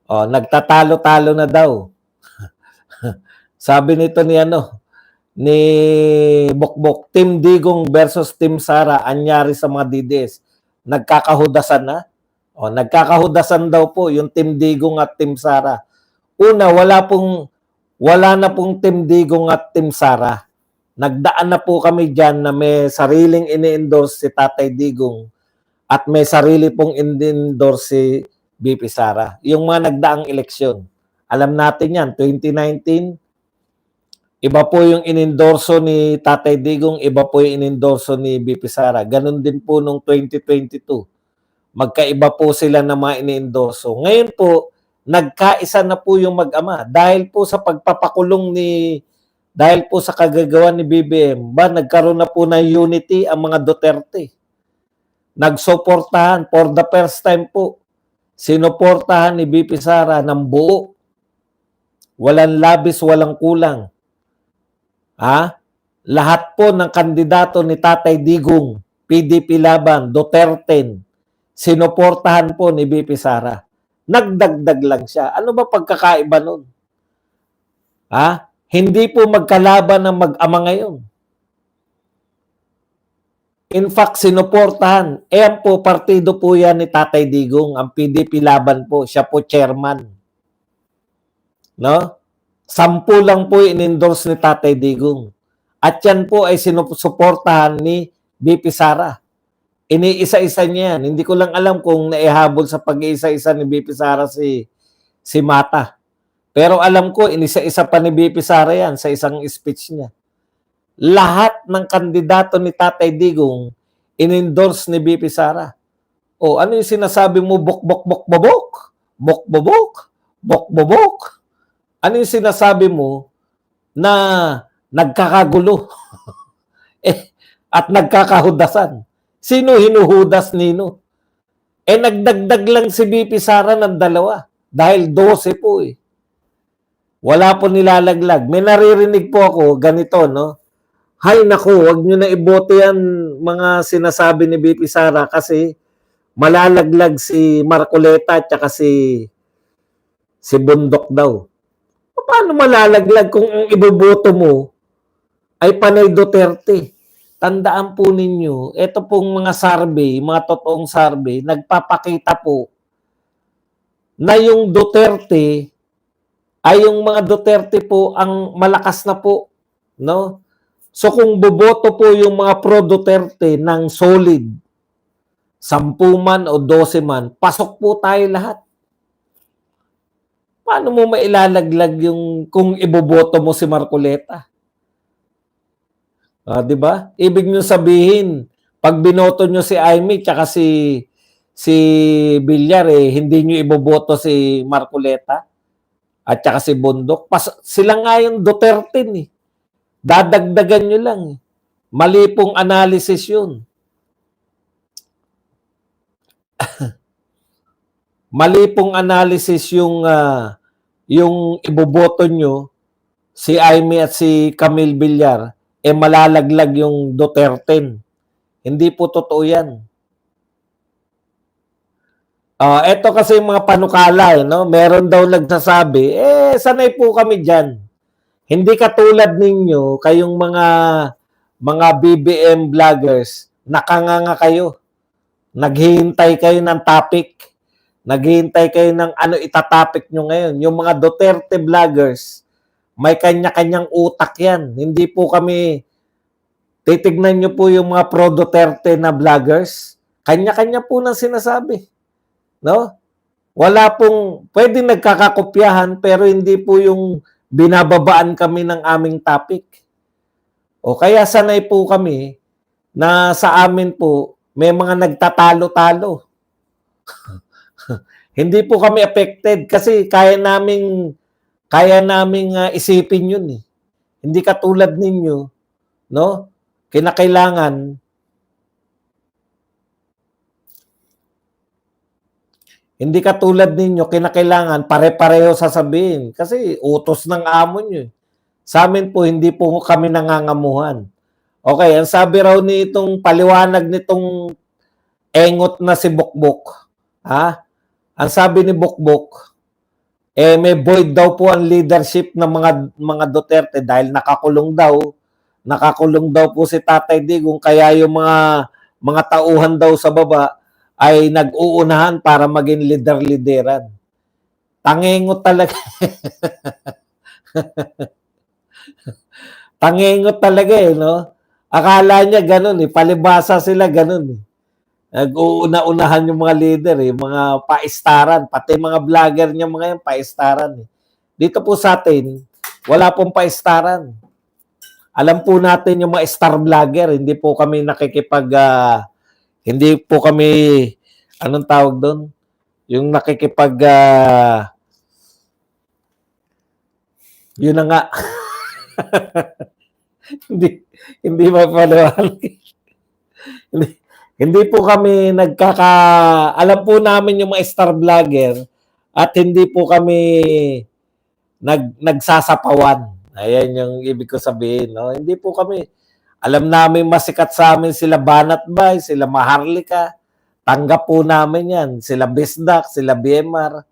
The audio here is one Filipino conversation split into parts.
Nagtatalo-talo na daw. Sabi nito ni Bokbok, Team Digong versus Team Sara, anyari sa mga DDS. Nagkakahudasan na? Nagkakahudasan daw po yung Team Digong at Team Sara. Una, wala na pong Team Digong at Team Sara. Nagdaan na po kami dyan na may sariling ini-endorse si Tatay Digong at may sarili pong ini-endorse si BP Sara. Yung mga nagdaang eleksyon. Alam natin yan, 2019, iba po yung inendorso ni Tatay Digong, iba po yung inendorso ni BP Sara. Ganon din po nung 2022. Magkaiba po sila na mga inendorso. Ngayon po, nagkaisa na po yung mag-ama. Dahil po sa pagpapakulong dahil po sa kagagawa ni BBM, nagkaroon na po ng unity ang mga Duterte. Nagsuportahan for the first time po. Sinuportahan ni BP Sara ng buo. Walang labis, walang kulang. Lahat po ng kandidato ni Tatay Digong, PDP Laban, Duterte, sinuportahan po ni BP Sara. Nagdagdag lang siya. Ano ba pagkakaiba nun? Hindi po magkalaban ng mag-ama ngayon. In fact, sinuportahan. Ayan po, partido po yan ni Tatay Digong. Ang PDP Laban po, siya po chairman. No? 10 lang po in-endorse ni Tatay Digong. At yan po ay sinuportahan ni BP Sara. Iniisa-isa niya yan. Hindi ko lang alam kung naihabol sa pag-iisa-isa ni BP Sara si Mata. Pero alam ko, inisa-isa pa ni BP Sara yan sa isang speech niya. Lahat ng kandidato ni Tatay Digong in-endorse ni BP Sara. Ano yung sinasabi mo? Bok-bok-bok-bok? Bok-bobok? Bok-bobok? Ano yung sinasabi mo na nagkakagulo at nagkakahudasan? Sino hinuhudas nino? Nagdagdag lang si BP Sara ng 2 dahil 12 po eh. Wala po nilalaglag. May naririnig po ako ganito, no? Hay nako, wag nyo na iboto yan mga sinasabi ni BP Sara kasi malalaglag si Marcoleta at saka si Bundok daw. Paano malalaglag kung ang iboboto mo ay panay Duterte? Tandaan po ninyo, ito pong mga survey, mga totoong survey, nagpapakita po na yung Duterte ay yung mga Duterte po ang malakas na po, no? So kung boboto po yung mga pro-Duterte ng solid, 10 man o 12 man, pasok po tayo lahat. Paano mo mailalaglag yung kung iboboto mo si Marcoleta? Di ba? Ibig nyo sabihin, pag binoto nyo si Aimee tsaka si Villar, hindi nyo iboboto si Marcoleta at saka si Bundok. Sila nga yung Duterte eh. Dadagdagan nyo lang. Mali pong analysis yun. Mali pong analysis yung iboboto nyo si Aimee at si Camille Villar malalaglag yung Duterte. Hindi po totoo yan. Ito kasi yung mga panukala, no? Meron daw nagsasabi, sanay po kami dyan. Hindi katulad ninyo, kayong mga BBM vloggers, nakanganga kayo. Naghihintay kayo ng topic. Naghihintay kayo ng ano itatopic nyo ngayon. Yung mga Duterte vloggers, may kanya-kanyang utak yan. Hindi po kami, titignan nyo po yung mga pro-Duterte na vloggers, kanya-kanya po nang sinasabi. No? Wala pong, pwede nagkakakopyahan, pero hindi po yung binababaan kami ng aming topic. Kaya sanay po kami na sa amin po, may mga nagtatalo-talo. Hindi po kami affected kasi kaya naming isipin yun eh. Hindi katulad ninyo, no? Kinakailangan pare-pareho sasabihin kasi utos ng amo nyo. Sa amin po, hindi po kami nangangamuhan. Okay, ang sabi raw nitong paliwanag nitong engot na si Bokbok. Ang sabi ni Bokbok, may void daw po ang leadership ng mga Duterte dahil nakakulong daw po si Tatay Digong, kaya yung mga tauhan daw sa baba ay nag-uunahan para maging lider-lideran. Tangengot talaga. Tangengot talaga no? Akala niya ganun palibasa sila ganun Nag-uuna-unahan yung mga leader mga paistaran, pati mga vlogger niya mga yan, paistaran Dito po sa atin, wala pong paistaran. Alam po natin yung mga star vlogger, hindi po kami hindi po kami, anong tawag doon? Yung yun na nga. hindi mapaliwanag. hindi po kami alam po namin yung mga star vlogger at hindi po kami nagsasapawan. Ayan yung ibig ko sabihin, no? Hindi po kami. Alam namin masikat sa amin sila Banat Bay, sila Maharlika. Tanggap po namin yan. Sila Bisdak, sila BMR,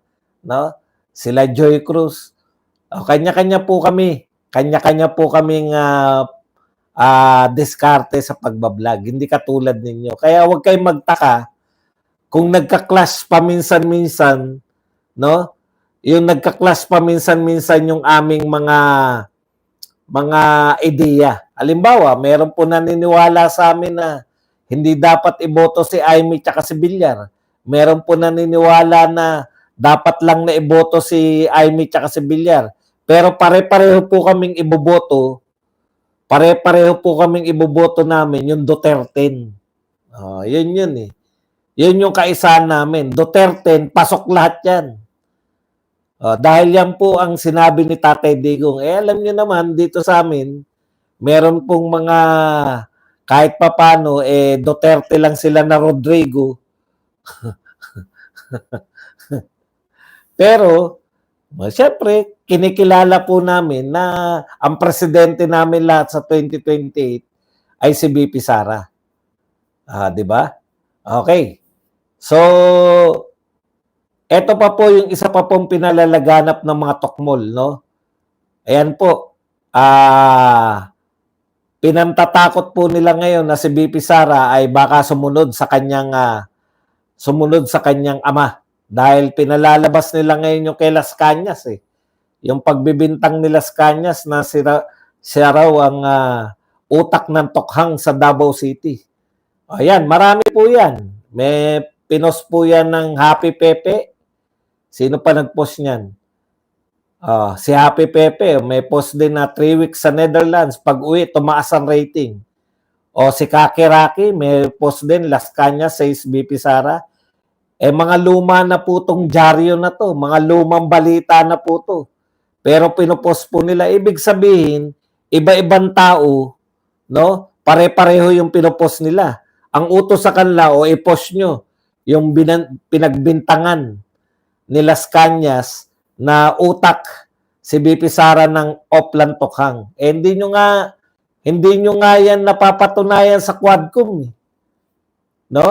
no? Sila Joy Cruz. Kanya-kanya po kami. Kanya-kanya po kaming diskarte sa pagbablog. Hindi katulad ninyo. Kaya huwag kayong magtaka kung nagka-clash paminsan-minsan, no? Yung nagka-clash paminsan-minsan yung aming mga ideya. Halimbawa, meron po naniniwala sa amin na hindi dapat iboto si Amy tsaka si Villar. Meron po naniniwala na dapat lang na iboto si Amy tsaka si Villar. Pero pare-pareho po kaming iboboto. Pare-pareho po kaming iboboto namin yung Duterte. Yun Yun yung kaisahan namin. Duterte, pasok lahat yan. Dahil yan po ang sinabi ni Tatay Digong. Alam niyo naman, dito sa amin, meron pong mga kahit papano, Duterte lang sila na Rodrigo. Pero, siyempre, kinikilala po namin na ang presidente namin lahat sa 2028 ay si BP Sara. Di ba? Okay. So, eto pa po yung isa pa pong pinalalaganap ng mga tokmol, no? Ayan po. Pinantatakot po nila ngayon na si BP Sara ay baka sumunod sa kanyang ama. Dahil pinalalabas nila ngayon yung kay Las Cañas Yung pagbibintang ni Las Cañas na siya raw ang utak ng tokhang sa Davao City. Ayan, marami po yan. May pinost po yan ng Happy Pepe. Sino pa nag-post niyan? Si Happy Pepe, may post din na 3 weeks sa Netherlands. Pag-uwi, tumaas ang rating. Si Kakiraki, may post din, Las Cañas, says BP Sara. Mga luma na po tong dyaryo na to. Mga lumang balita na po to. Pero pinupost po nila. Ibig sabihin, iba-ibang tao, no? Pare-pareho yung pinupost nila. Ang utos sa kanila, i-post nyo yung pinagbintangan ni Las Cañas na utak si BP Sara ng Oplan Tokhang. Hindi nyo nga yan napapatunayan sa Quadcom. No?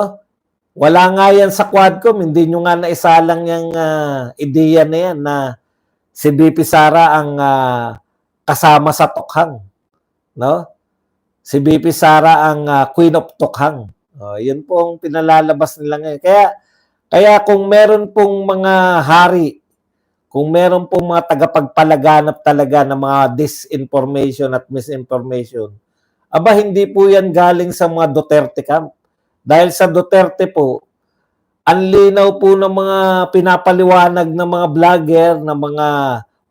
Wala nga yan sa Quadcom. Hindi nyo nga naisalang yung ideya na yan na si BP Sara ang kasama sa Tokhang. No? Si BP Sara ang Queen of Tokhang. Yun po ang pinalalabas nila ngayon. Kaya kung meron pong mga hari, kung meron pong mga tagapagpalaganap talaga ng mga disinformation at misinformation, hindi po yan galing sa mga Duterte camp. Dahil sa Duterte po, ang linaw po ng mga pinapaliwanag ng mga vlogger, ng mga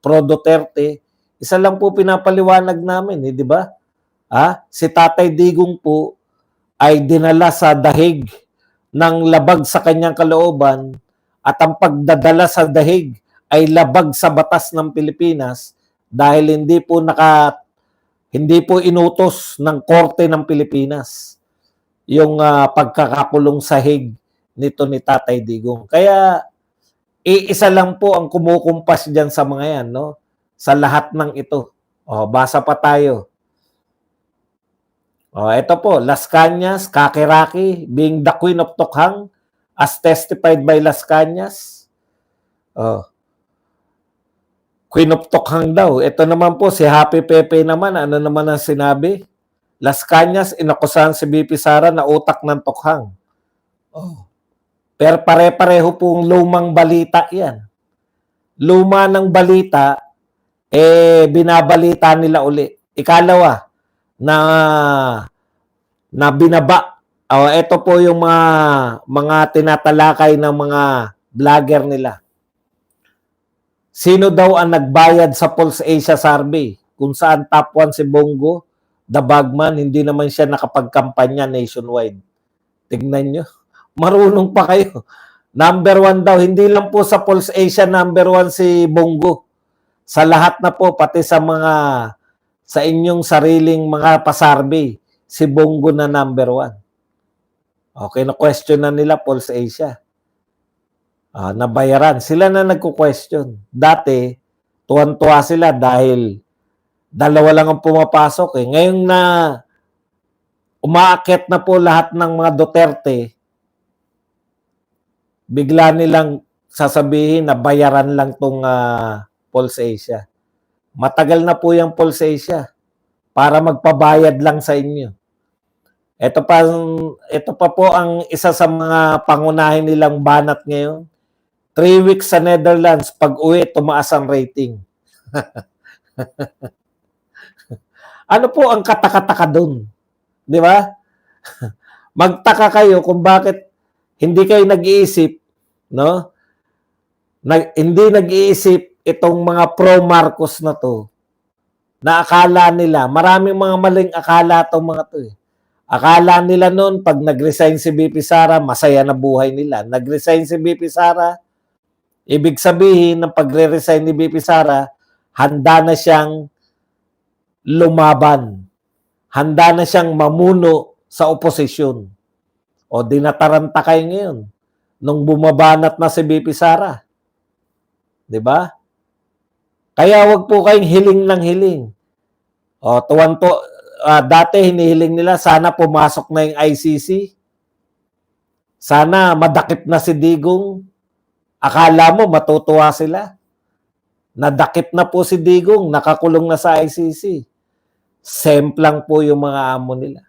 pro-Duterte, isa lang po pinapaliwanag namin, di ba? Si Tatay Digong po ay dinala sa dahig ng labag sa kanyang kalooban at ang pagdadala sa dahig ay labag sa batas ng Pilipinas dahil hindi po inutos ng korte ng Pilipinas yung pagkakakulong sahig nito ni Tatay Digong. Kaya iisa lang po ang kumukumpas diyan sa mga yan, no? Sa lahat ng ito. Basa pa tayo. Ito po, Las Cañas, Kakiraki, being the Queen of Tokhang, as testified by Las Cañas. Queen of Tokhang daw. Ito naman po, si Happy Pepe naman, ano naman ang sinabi? Las Cañas, inakusahan si BP Sara na utak ng Tokhang. Oh. Pero pare-pareho pong lumang balita yan. Luma ng balita, binabalita nila uli. Ikalawa, na binaba. Ito po yung mga tinatalakay ng mga vlogger nila. Sino daw ang nagbayad sa Pulse Asia survey? Kung saan top 1 si Bongo, the bagman, hindi naman siya nakapagkampanya nationwide. Tignan nyo. Marunong pa kayo. Number 1 daw. Hindi lang po sa Pulse Asia number 1 si Bongo. Sa lahat na po, pati sa inyong sariling mga pasarvey, si Bongo na number 1. Okay, na-question na nila Pulse Asia. Nabayaran. Sila na nagko-question. Dati, tuwan-tuwa sila dahil dalawa lang ang pumapasok. Ngayon na umaakyat na po lahat ng mga Duterte, bigla nilang sasabihin na bayaran lang tong Pulse Asia. Matagal na po yung Pulse Asia para magpabayad lang sa inyo. Ito pa po ang isa sa mga pangunahin nilang banat ngayon. 3 weeks sa Netherlands, pag uwi, tumaas ang rating. Ano po ang katakataka doon? Di ba? Magtaka kayo kung bakit hindi kayo nag-iisip, no? Hindi nag-iisip itong mga pro-Marcos na to, na akala nila, maraming mga maling akala itong mga to eh. Akala nila noon, pag nag-resign si BP Sara, masaya na buhay nila. Nag-resign si BP Sara, ibig sabihin ng pagre-resign ni BP Sara, handa na siyang lumaban. Handa na siyang mamuno sa oposisyon. O dinataranta kayo ngayon nung bumabanat na si BP Sara. 'Di ba? Kaya wag po kayong hiling ng hiling. Dati hinihiling nila sana pumasok na yung ICC. Sana madakip na si Digong. Akala mo matutuwa sila. Nadakip na po si Digong, nakakulong na sa ICC. Semplang po yung mga amo nila.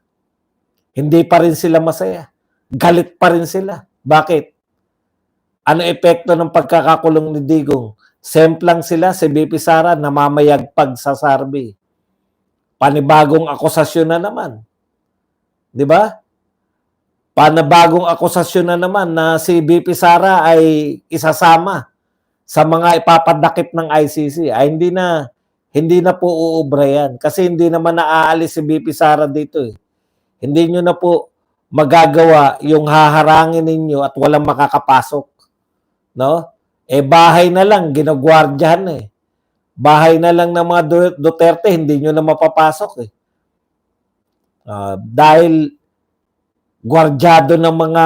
Hindi pa rin sila masaya. Galit pa rin sila. Bakit? Ano epekto ng pagkakakulong ni Digong? Semplang sila, si BP Sara, namamayagpag sa survey. Panibagong akusasyon na naman. Di ba? Panibagong akusasyon na naman na si BP Sara ay isasama sa mga ipapadakip ng ICC. Hindi na po uubra yan. Kasi hindi naman naaalis si BP Sara dito eh. Hindi nyo na po magagawa yung haharangin ninyo at walang makakapasok. No? Bahay na lang, ginagwardyahan eh. Bahay na lang ng mga Duterte, hindi nyo na mapapasok eh. Dahil gwardyado ng mga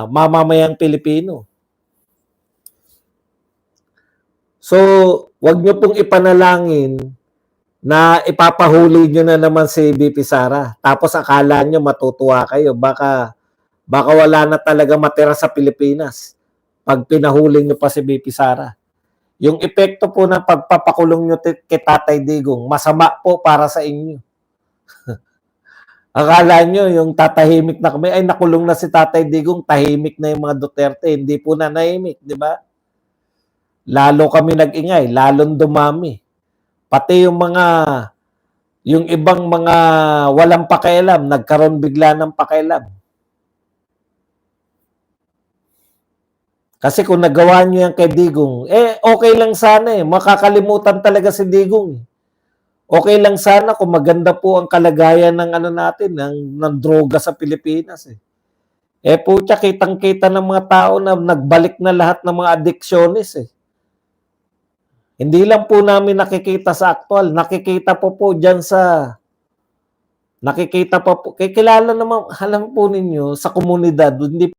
mamamayang Pilipino. So, wag nyo pong ipanalangin na ipapahuli nyo na naman si BP Sara. Tapos akala nyo matutuwa kayo. Baka wala na talaga matira sa Pilipinas pag pinahuli nyo pa si BP Sara. Yung epekto po ng pagpapakulong nyo kay Tatay Digong, masama po para sa inyo. Akala nyo yung tatahimik na kami, ay nakulong na si Tatay Digong, tahimik na yung mga Duterte. Hindi po na nahimik, di ba? Lalo kami nag-ingay, lalong dumami. Pati yung ibang mga walang pakialam, nagkaroon bigla ng pakialam. Kasi kung nagawa nyo yan kay Digong, okay lang sana eh. Makakalimutan talaga si Digong. Okay lang sana kung maganda po ang kalagayan ng natin, ng droga sa Pilipinas eh. Putya, kitang-kita ng mga tao na nagbalik na lahat ng mga addictionist eh. Hindi lang po namin nakikita sa aktual, nakikita po dyan kilala naman, alam po ninyo, sa komunidad, hindi